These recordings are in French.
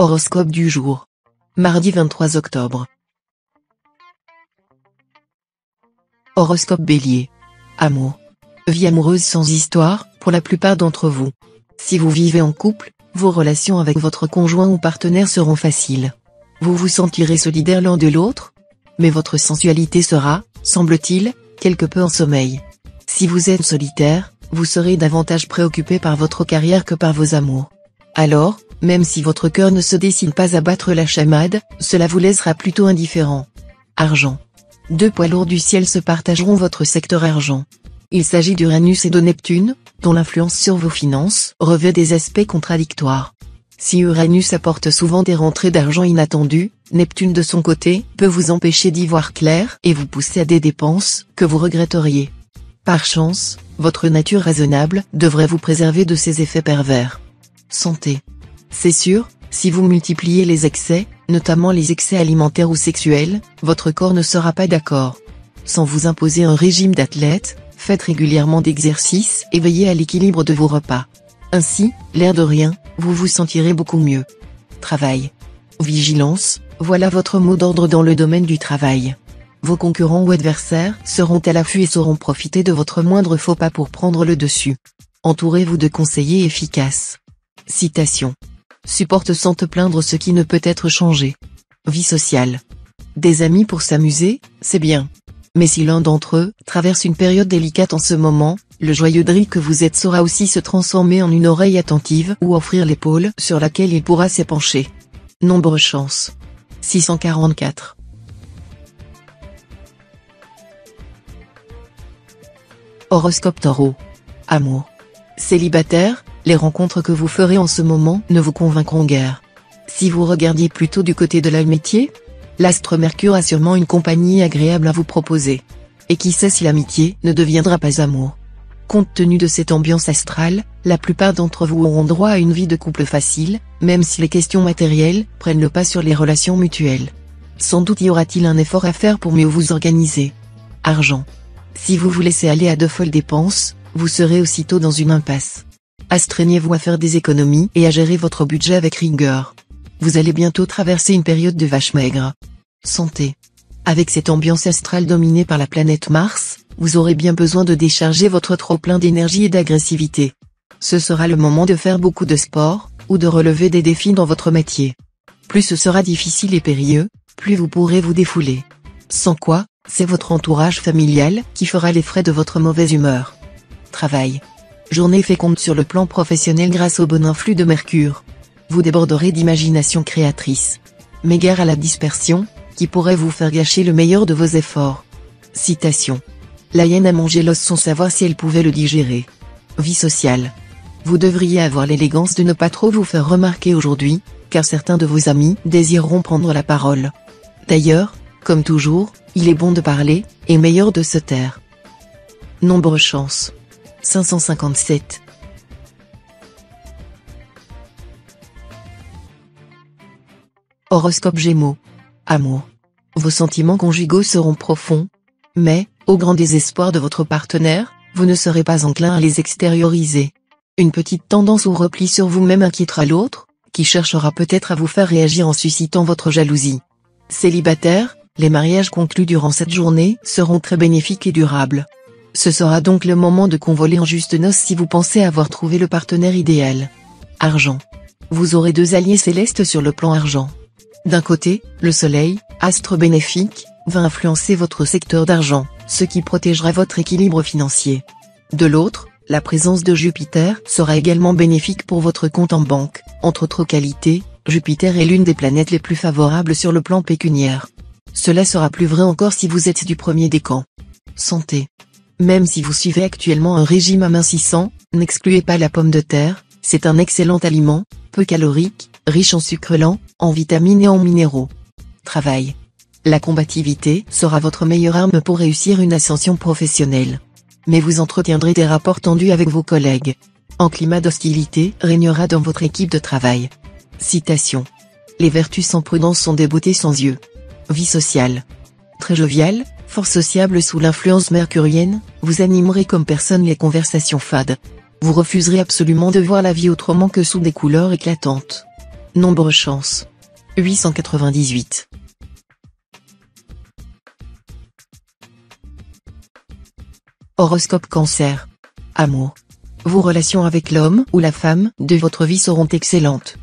Horoscope du jour. Mardi 23 octobre. Horoscope Bélier. Amour. Vie amoureuse sans histoire, pour la plupart d'entre vous. Si vous vivez en couple, vos relations avec votre conjoint ou partenaire seront faciles. Vous vous sentirez solidaires l'un de l'autre, mais votre sensualité sera, semble-t-il, quelque peu en sommeil. Si vous êtes solitaire, vous serez davantage préoccupé par votre carrière que par vos amours. Alors, même si votre cœur ne se décide pas à battre la chamade, cela vous laissera plutôt indifférent. Argent. Deux poids lourds du ciel se partageront votre secteur argent. Il s'agit d'Uranus et de Neptune, dont l'influence sur vos finances revêt des aspects contradictoires. Si Uranus apporte souvent des rentrées d'argent inattendues, Neptune de son côté peut vous empêcher d'y voir clair et vous pousser à des dépenses que vous regretteriez. Par chance, votre nature raisonnable devrait vous préserver de ces effets pervers. Santé. C'est sûr, si vous multipliez les excès, notamment les excès alimentaires ou sexuels, votre corps ne sera pas d'accord. Sans vous imposer un régime d'athlète, faites régulièrement d'exercices et veillez à l'équilibre de vos repas. Ainsi, l'air de rien, vous vous sentirez beaucoup mieux. Travail. Vigilance, voilà votre mot d'ordre dans le domaine du travail. Vos concurrents ou adversaires seront à l'affût et sauront profiter de votre moindre faux pas pour prendre le dessus. Entourez-vous de conseillers efficaces. Citation. Supporte sans te plaindre ce qui ne peut être changé. Vie sociale. Des amis pour s'amuser, c'est bien. Mais si l'un d'entre eux traverse une période délicate en ce moment, le joyeux drille que vous êtes saura aussi se transformer en une oreille attentive ou offrir l'épaule sur laquelle il pourra s'épancher. Nombre chance. 644. Horoscope Taureau. Amour. Célibataire, les rencontres que vous ferez en ce moment ne vous convaincront guère. Si vous regardiez plutôt du côté de l'amitié, l'astre Mercure a sûrement une compagnie agréable à vous proposer. Et qui sait si l'amitié ne deviendra pas amour. Compte tenu de cette ambiance astrale, la plupart d'entre vous auront droit à une vie de couple facile, même si les questions matérielles prennent le pas sur les relations mutuelles. Sans doute y aura-t-il un effort à faire pour mieux vous organiser. Argent. Si vous vous laissez aller à de folles dépenses, vous serez aussitôt dans une impasse. Astreignez-vous à faire des économies et à gérer votre budget avec rigueur. Vous allez bientôt traverser une période de vache maigre. Santé. Avec cette ambiance astrale dominée par la planète Mars, vous aurez bien besoin de décharger votre trop-plein d'énergie et d'agressivité. Ce sera le moment de faire beaucoup de sport, ou de relever des défis dans votre métier. Plus ce sera difficile et périlleux, plus vous pourrez vous défouler. Sans quoi, c'est votre entourage familial qui fera les frais de votre mauvaise humeur. Travail. Journée féconde sur le plan professionnel grâce au bon influx de Mercure. Vous déborderez d'imagination créatrice. Mais gare à la dispersion, qui pourrait vous faire gâcher le meilleur de vos efforts. Citation. La hyène a mangé l'os sans savoir si elle pouvait le digérer. Vie sociale. Vous devriez avoir l'élégance de ne pas trop vous faire remarquer aujourd'hui, car certains de vos amis désireront prendre la parole. D'ailleurs, comme toujours, il est bon de parler, et meilleur de se taire. Nombre chance. 557. Horoscope Gémeaux. Amour. Vos sentiments conjugaux seront profonds, mais, au grand désespoir de votre partenaire, vous ne serez pas enclin à les extérioriser. Une petite tendance au repli sur vous-même inquiétera l'autre, qui cherchera peut-être à vous faire réagir en suscitant votre jalousie. Célibataire, les mariages conclus durant cette journée seront très bénéfiques et durables. Ce sera donc le moment de convoler en juste noces si vous pensez avoir trouvé le partenaire idéal. Argent. Vous aurez deux alliés célestes sur le plan argent. D'un côté, le soleil, astre bénéfique, va influencer votre secteur d'argent, ce qui protégera votre équilibre financier. De l'autre, la présence de Jupiter sera également bénéfique pour votre compte en banque. Entre autres qualités, Jupiter est l'une des planètes les plus favorables sur le plan pécuniaire. Cela sera plus vrai encore si vous êtes du premier décan. Santé. Même si vous suivez actuellement un régime amincissant, n'excluez pas la pomme de terre, c'est un excellent aliment, peu calorique, riche en sucre lent, en vitamines et en minéraux. Travail. La combativité sera votre meilleure arme pour réussir une ascension professionnelle. Mais vous entretiendrez des rapports tendus avec vos collègues. Un climat d'hostilité régnera dans votre équipe de travail. Citation. Les vertus sans prudence sont des beautés sans yeux. Vie sociale. Très jovial, fort sociable sous l'influence mercurienne, vous animerez comme personne les conversations fades. Vous refuserez absolument de voir la vie autrement que sous des couleurs éclatantes. Nombre chance. 898. Horoscope Cancer. Amour. Vos relations avec l'homme ou la femme de votre vie seront excellentes.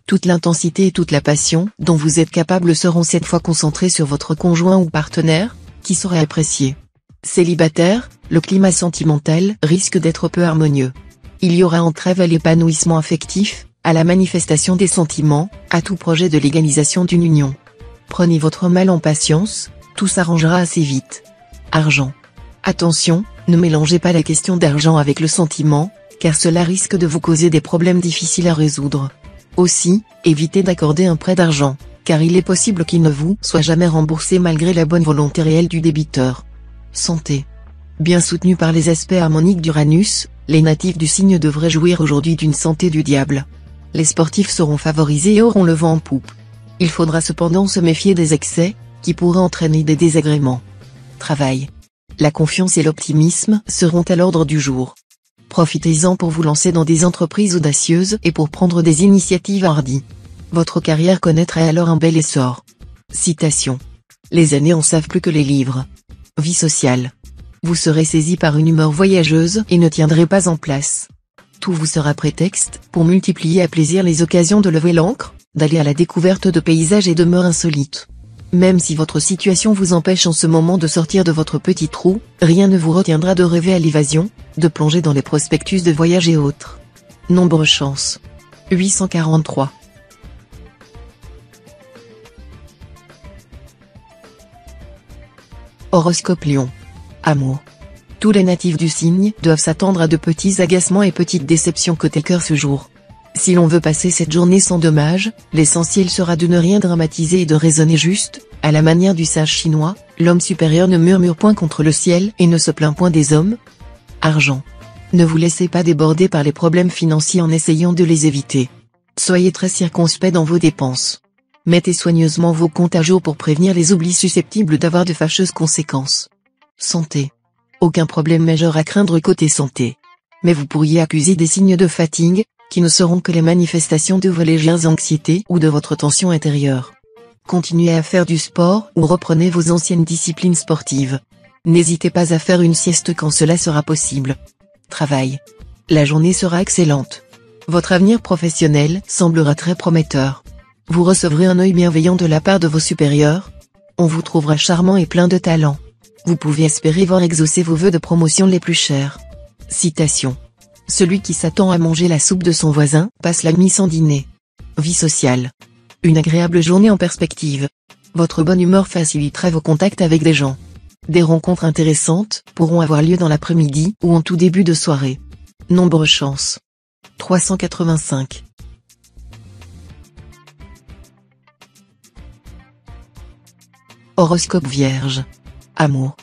Toute l'intensité et toute la passion dont vous êtes capable seront cette fois concentrées sur votre conjoint ou partenaire, qui saura apprécier. Célibataire, le climat sentimental risque d'être peu harmonieux. Il y aura entrave à l'épanouissement affectif, à la manifestation des sentiments, à tout projet de légalisation d'une union. Prenez votre mal en patience, tout s'arrangera assez vite. Argent. Attention, ne mélangez pas la question d'argent avec le sentiment, car cela risque de vous causer des problèmes difficiles à résoudre. Aussi, évitez d'accorder un prêt d'argent, car il est possible qu'il ne vous soit jamais remboursé malgré la bonne volonté réelle du débiteur. Santé. Bien soutenu par les aspects harmoniques d'Uranus, les natifs du signe devraient jouir aujourd'hui d'une santé du diable. Les sportifs seront favorisés et auront le vent en poupe. Il faudra cependant se méfier des excès, qui pourraient entraîner des désagréments. Travail. La confiance et l'optimisme seront à l'ordre du jour. Profitez-en pour vous lancer dans des entreprises audacieuses et pour prendre des initiatives hardies. Votre carrière connaîtra alors un bel essor. Citation. Les années en savent plus que les livres. Vie sociale. Vous serez saisi par une humeur voyageuse et ne tiendrez pas en place. Tout vous sera prétexte pour multiplier à plaisir les occasions de lever l'ancre, d'aller à la découverte de paysages et de mœurs insolites. Même si votre situation vous empêche en ce moment de sortir de votre petit trou, rien ne vous retiendra de rêver à l'évasion, de plonger dans les prospectus de voyage et autres. Nombre chance. 843. Horoscope Lion. Amour. Tous les natifs du signe doivent s'attendre à de petits agacements et petites déceptions côté cœur ce jour. Si l'on veut passer cette journée sans dommage, l'essentiel sera de ne rien dramatiser et de raisonner juste, à la manière du sage chinois, l'homme supérieur ne murmure point contre le ciel et ne se plaint point des hommes. Argent. Ne vous laissez pas déborder par les problèmes financiers en essayant de les éviter. Soyez très circonspect dans vos dépenses. Mettez soigneusement vos comptes à jour pour prévenir les oublis susceptibles d'avoir de fâcheuses conséquences. Santé. Aucun problème majeur à craindre côté santé. Mais vous pourriez accuser des signes de fatigue, qui ne seront que les manifestations de vos légères anxiétés ou de votre tension intérieure. Continuez à faire du sport ou reprenez vos anciennes disciplines sportives. N'hésitez pas à faire une sieste quand cela sera possible. Travail. La journée sera excellente. Votre avenir professionnel semblera très prometteur. Vous recevrez un œil bienveillant de la part de vos supérieurs. On vous trouvera charmant et plein de talent. Vous pouvez espérer voir exaucer vos vœux de promotion les plus chers. Citation. Celui qui s'attend à manger la soupe de son voisin passe la nuit sans dîner. Vie sociale. Une agréable journée en perspective. Votre bonne humeur facilitera vos contacts avec des gens. Des rencontres intéressantes pourront avoir lieu dans l'après-midi ou en tout début de soirée. Nombre chance. 385. Horoscope Vierge. Amour.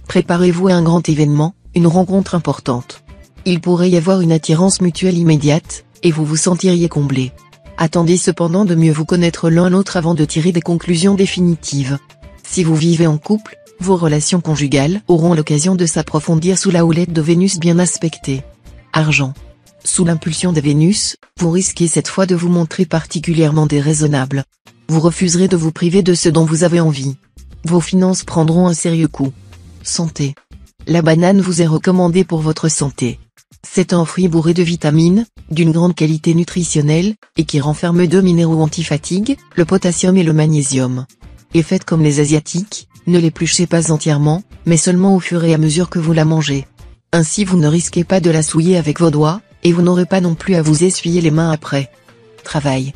Préparez-vous à un grand événement, une rencontre importante. Il pourrait y avoir une attirance mutuelle immédiate, et vous vous sentiriez comblé. Attendez cependant de mieux vous connaître l'un l'autre avant de tirer des conclusions définitives. Si vous vivez en couple, vos relations conjugales auront l'occasion de s'approfondir sous la houlette de Vénus bien aspectée. Argent. Sous l'impulsion de Vénus, vous risquez cette fois de vous montrer particulièrement déraisonnable. Vous refuserez de vous priver de ce dont vous avez envie. Vos finances prendront un sérieux coup. Santé. La banane vous est recommandée pour votre santé. C'est un fruit bourré de vitamines, d'une grande qualité nutritionnelle, et qui renferme 2 minéraux anti-fatigue, le potassium et le magnésium. Et faites comme les Asiatiques, ne l'épluchez pas entièrement, mais seulement au fur et à mesure que vous la mangez. Ainsi vous ne risquez pas de la souiller avec vos doigts, et vous n'aurez pas non plus à vous essuyer les mains après. Travail.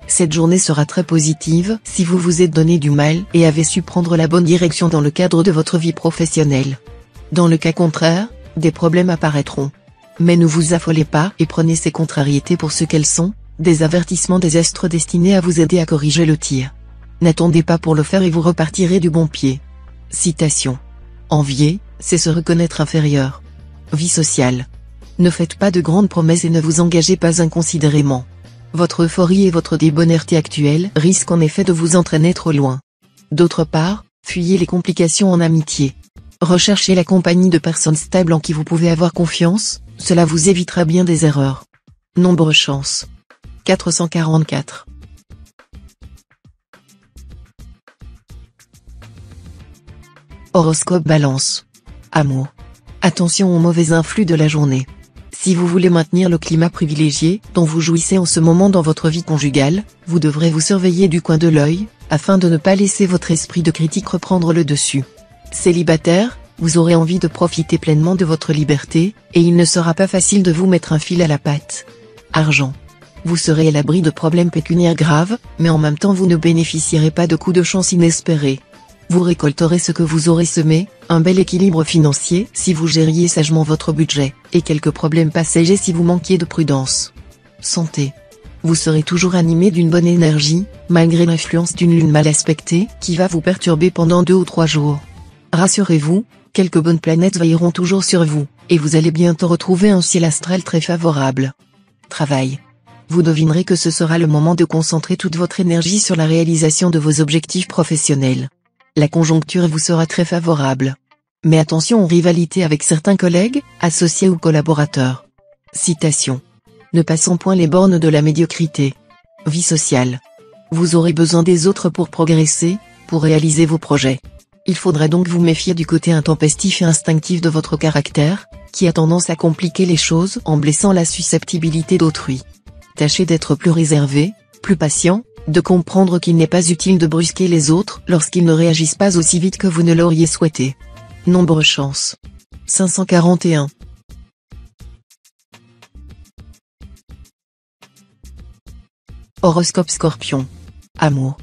Cette journée sera très positive si vous vous êtes donné du mal et avez su prendre la bonne direction dans le cadre de votre vie professionnelle. Dans le cas contraire, des problèmes apparaîtront. Mais ne vous affolez pas et prenez ces contrariétés pour ce qu'elles sont, des avertissements des astres destinés à vous aider à corriger le tir. N'attendez pas pour le faire et vous repartirez du bon pied. Citation. Envier, c'est se reconnaître inférieur. Vie sociale. Ne faites pas de grandes promesses et ne vous engagez pas inconsidérément. Votre euphorie et votre débonneurté actuelle risquent en effet de vous entraîner trop loin. D'autre part, fuyez les complications en amitié. Recherchez la compagnie de personnes stables en qui vous pouvez avoir confiance, cela vous évitera bien des erreurs. Nombre chance. 444. Horoscope Balance. Amour. Attention aux mauvais influx de la journée. Si vous voulez maintenir le climat privilégié dont vous jouissez en ce moment dans votre vie conjugale, vous devrez vous surveiller du coin de l'œil, afin de ne pas laisser votre esprit de critique reprendre le dessus. Célibataire, vous aurez envie de profiter pleinement de votre liberté, et il ne sera pas facile de vous mettre un fil à la patte. Argent. Vous serez à l'abri de problèmes pécuniaires graves, mais en même temps vous ne bénéficierez pas de coups de chance inespérés. Vous récolterez ce que vous aurez semé, un bel équilibre financier si vous gériez sagement votre budget, et quelques problèmes passagers si vous manquiez de prudence. Santé. Vous serez toujours animé d'une bonne énergie, malgré l'influence d'une lune mal aspectée qui va vous perturber pendant 2 ou 3 jours. Rassurez-vous, quelques bonnes planètes veilleront toujours sur vous, et vous allez bientôt retrouver un ciel astral très favorable. Travail. Vous devinerez que ce sera le moment de concentrer toute votre énergie sur la réalisation de vos objectifs professionnels. La conjoncture vous sera très favorable. Mais attention aux rivalités avec certains collègues, associés ou collaborateurs. Citation. Ne passons point les bornes de la médiocrité. Vie sociale. Vous aurez besoin des autres pour progresser, pour réaliser vos projets. Il faudra donc vous méfier du côté intempestif et instinctif de votre caractère, qui a tendance à compliquer les choses en blessant la susceptibilité d'autrui. Tâchez d'être plus réservé, plus patient, de comprendre qu'il n'est pas utile de brusquer les autres lorsqu'ils ne réagissent pas aussi vite que vous ne l'auriez souhaité. Nombre chance. 541. Horoscope Scorpion. Amour.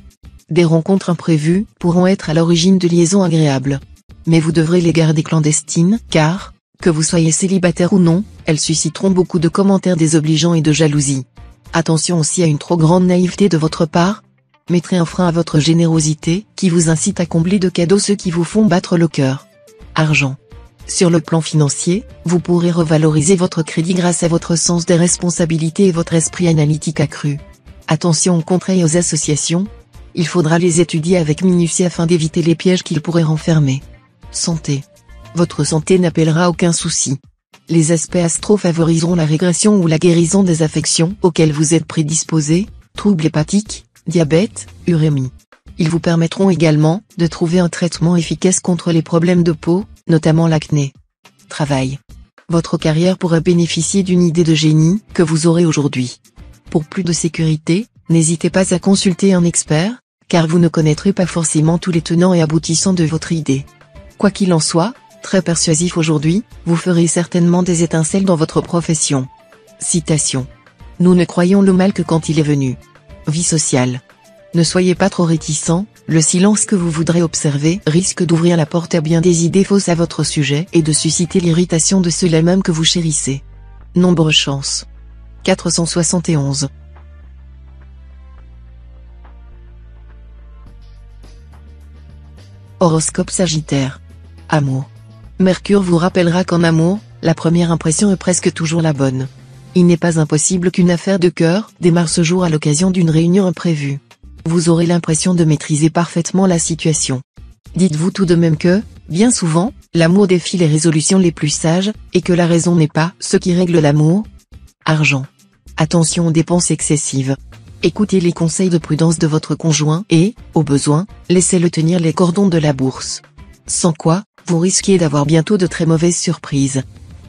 Des rencontres imprévues pourront être à l'origine de liaisons agréables. Mais vous devrez les garder clandestines, car, que vous soyez célibataire ou non, elles susciteront beaucoup de commentaires désobligeants et de jalousie. Attention aussi à une trop grande naïveté de votre part. Mettrez un frein à votre générosité qui vous incite à combler de cadeaux ceux qui vous font battre le cœur. Argent. Sur le plan financier, vous pourrez revaloriser votre crédit grâce à votre sens des responsabilités et votre esprit analytique accru. Attention aux contrats et aux associations. Il faudra les étudier avec minutie afin d'éviter les pièges qu'ils pourraient renfermer. Santé. Votre santé n'appellera aucun souci. Les aspects astro favoriseront la régression ou la guérison des affections auxquelles vous êtes prédisposé, troubles hépatiques, diabète, urémie. Ils vous permettront également de trouver un traitement efficace contre les problèmes de peau, notamment l'acné. Travail. Votre carrière pourra bénéficier d'une idée de génie que vous aurez aujourd'hui. Pour plus de sécurité, n'hésitez pas à consulter un expert, car vous ne connaîtrez pas forcément tous les tenants et aboutissants de votre idée. Quoi qu'il en soit, très persuasif aujourd'hui, vous ferez certainement des étincelles dans votre profession. Citation. Nous ne croyons le mal que quand il est venu. Vie sociale. Ne soyez pas trop réticent, le silence que vous voudrez observer risque d'ouvrir la porte à bien des idées fausses à votre sujet et de susciter l'irritation de ceux-là même que vous chérissez. Nombre chance. 471. Horoscope Sagittaire. Amour. Mercure vous rappellera qu'en amour, la première impression est presque toujours la bonne. Il n'est pas impossible qu'une affaire de cœur démarre ce jour à l'occasion d'une réunion imprévue. Vous aurez l'impression de maîtriser parfaitement la situation. Dites-vous tout de même que, bien souvent, l'amour défie les résolutions les plus sages, et que la raison n'est pas ce qui règle l'amour. Argent. Attention aux dépenses excessives. Écoutez les conseils de prudence de votre conjoint et, au besoin, laissez-le tenir les cordons de la bourse. Sans quoi, vous risquez d'avoir bientôt de très mauvaises surprises.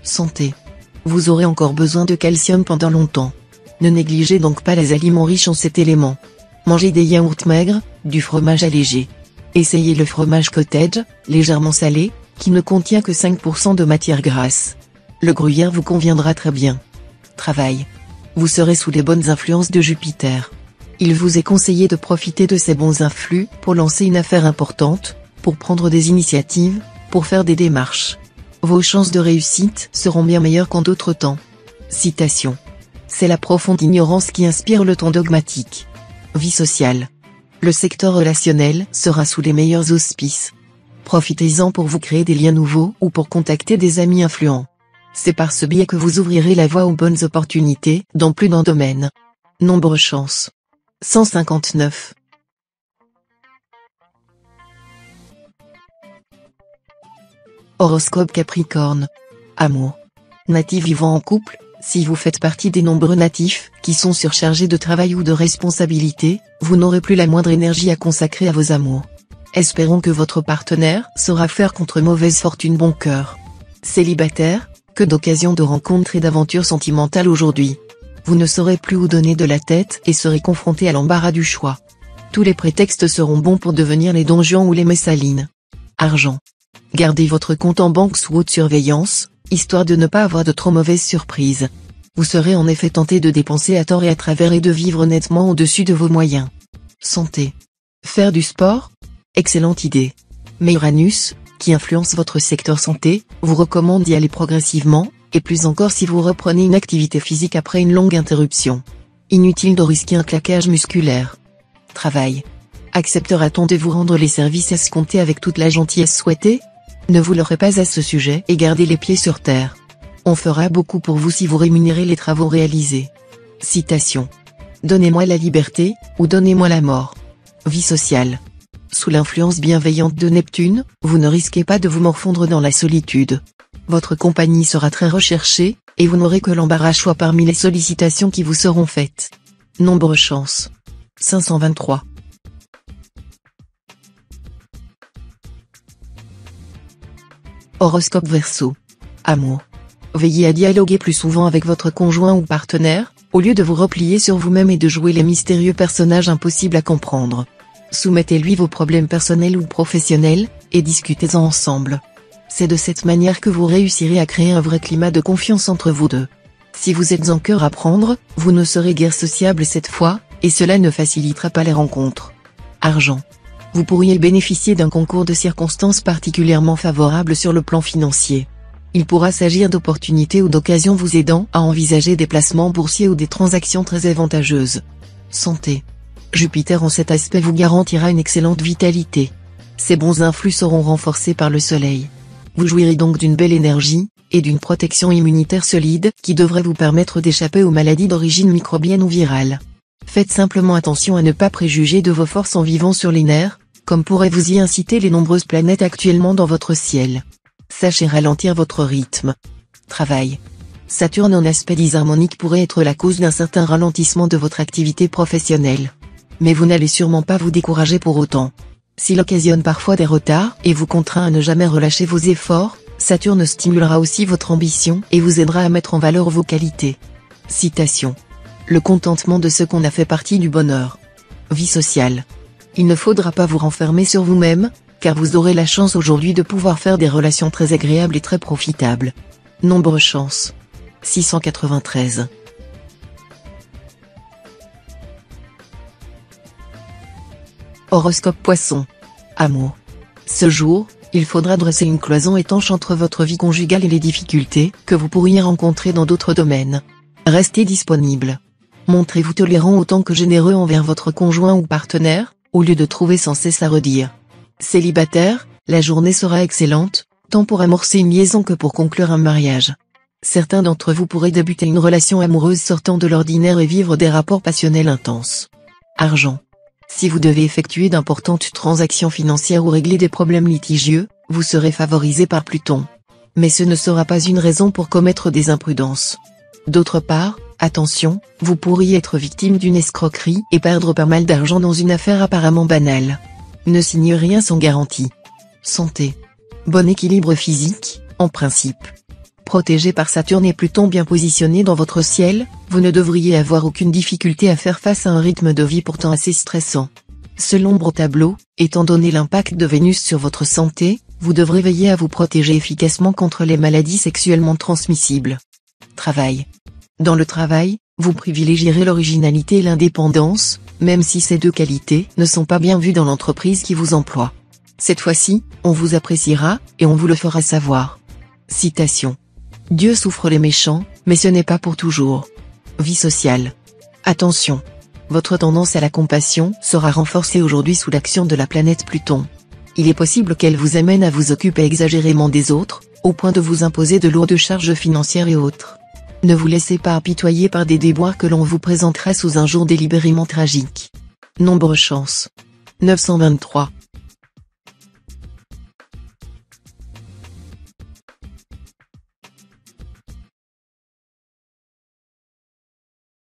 Santé. Vous aurez encore besoin de calcium pendant longtemps. Ne négligez donc pas les aliments riches en cet élément. Mangez des yaourts maigres, du fromage allégé. Essayez le fromage cottage, légèrement salé, qui ne contient que 5% de matière grasse. Le gruyère vous conviendra très bien. Travail. Vous serez sous les bonnes influences de Jupiter. Il vous est conseillé de profiter de ces bons influx pour lancer une affaire importante, pour prendre des initiatives, pour faire des démarches. Vos chances de réussite seront bien meilleures qu'en d'autres temps. Citation. C'est la profonde ignorance qui inspire le ton dogmatique. Vie sociale. Le secteur relationnel sera sous les meilleurs auspices. Profitez-en pour vous créer des liens nouveaux ou pour contacter des amis influents. C'est par ce biais que vous ouvrirez la voie aux bonnes opportunités dans plus d'un domaine. Nombre chance. 159. Horoscope Capricorne. Amour. Natif vivant en couple, si vous faites partie des nombreux natifs qui sont surchargés de travail ou de responsabilités, vous n'aurez plus la moindre énergie à consacrer à vos amours. Espérons que votre partenaire saura faire contre mauvaise fortune bon cœur. Célibataire, que d'occasions de rencontres et d'aventures sentimentales aujourd'hui. Vous ne saurez plus où donner de la tête et serez confronté à l'embarras du choix. Tous les prétextes seront bons pour devenir les Don Juan ou les Messalines. Argent. Gardez votre compte en banque sous haute surveillance, histoire de ne pas avoir de trop mauvaises surprises. Vous serez en effet tenté de dépenser à tort et à travers et de vivre nettement au-dessus de vos moyens. Santé. Faire du sport? Excellente idée. Mais Uranus, qui influence votre secteur santé, vous recommande d'y aller progressivement, et plus encore si vous reprenez une activité physique après une longue interruption. Inutile de risquer un claquage musculaire. Travail. Acceptera-t-on de vous rendre les services escomptés avec toute la gentillesse souhaitée? Ne vous leurrez pas à ce sujet et gardez les pieds sur terre. On fera beaucoup pour vous si vous rémunérez les travaux réalisés. Citation. Donnez-moi la liberté, ou donnez-moi la mort. Vie sociale. Sous l'influence bienveillante de Neptune, vous ne risquez pas de vous morfondre dans la solitude. Votre compagnie sera très recherchée, et vous n'aurez que l'embarras choix parmi les sollicitations qui vous seront faites. Nombre chance. 523. Horoscope Verseau. Amour. Veillez à dialoguer plus souvent avec votre conjoint ou partenaire, au lieu de vous replier sur vous-même et de jouer les mystérieux personnages impossibles à comprendre. Soumettez-lui vos problèmes personnels ou professionnels, et discutez-en ensemble. C'est de cette manière que vous réussirez à créer un vrai climat de confiance entre vous deux. Si vous êtes en cœur à prendre, vous ne serez guère sociable cette fois, et cela ne facilitera pas les rencontres. Argent. Vous pourriez bénéficier d'un concours de circonstances particulièrement favorable sur le plan financier. Il pourra s'agir d'opportunités ou d'occasions vous aidant à envisager des placements boursiers ou des transactions très avantageuses. Santé. Jupiter en cet aspect vous garantira une excellente vitalité. Ces bons influx seront renforcés par le soleil. Vous jouirez donc d'une belle énergie, et d'une protection immunitaire solide qui devrait vous permettre d'échapper aux maladies d'origine microbienne ou virale. Faites simplement attention à ne pas préjuger de vos forces en vivant sur les nerfs, comme pourraient vous y inciter les nombreuses planètes actuellement dans votre ciel. Sachez ralentir votre rythme. Travail. Saturne en aspect disharmonique pourrait être la cause d'un certain ralentissement de votre activité professionnelle. Mais vous n'allez sûrement pas vous décourager pour autant. S'il occasionne parfois des retards et vous contraint à ne jamais relâcher vos efforts, Saturne stimulera aussi votre ambition et vous aidera à mettre en valeur vos qualités. Citation. Le contentement de ce qu'on a fait partie du bonheur. Vie sociale. Il ne faudra pas vous renfermer sur vous-même, car vous aurez la chance aujourd'hui de pouvoir faire des relations très agréables et très profitables. Nombre chance. 693. Horoscope Poisson. Amour. Ce jour, il faudra dresser une cloison étanche entre votre vie conjugale et les difficultés que vous pourriez rencontrer dans d'autres domaines. Restez disponible. Montrez-vous tolérant autant que généreux envers votre conjoint ou partenaire, au lieu de trouver sans cesse à redire. Célibataire, la journée sera excellente, tant pour amorcer une liaison que pour conclure un mariage. Certains d'entre vous pourraient débuter une relation amoureuse sortant de l'ordinaire et vivre des rapports passionnels intenses. Argent. Si vous devez effectuer d'importantes transactions financières ou régler des problèmes litigieux, vous serez favorisé par Pluton. Mais ce ne sera pas une raison pour commettre des imprudences. D'autre part, attention, vous pourriez être victime d'une escroquerie et perdre pas mal d'argent dans une affaire apparemment banale. Ne signez rien sans garantie. Santé. Bon équilibre physique, en principe. Protégé par Saturne et Pluton bien positionnés dans votre ciel, vous ne devriez avoir aucune difficulté à faire face à un rythme de vie pourtant assez stressant. Selon l'ombre au tableau, étant donné l'impact de Vénus sur votre santé, vous devrez veiller à vous protéger efficacement contre les maladies sexuellement transmissibles. Travail. Dans le travail, vous privilégierez l'originalité et l'indépendance, même si ces deux qualités ne sont pas bien vues dans l'entreprise qui vous emploie. Cette fois-ci, on vous appréciera, et on vous le fera savoir. Citation. Dieu souffre les méchants, mais ce n'est pas pour toujours. Vie sociale. Attention. Votre tendance à la compassion sera renforcée aujourd'hui sous l'action de la planète Pluton. Il est possible qu'elle vous amène à vous occuper exagérément des autres, au point de vous imposer de lourdes charges financières et autres. Ne vous laissez pas apitoyer par des déboires que l'on vous présentera sous un jour délibérément tragique. Nombre chance. 923.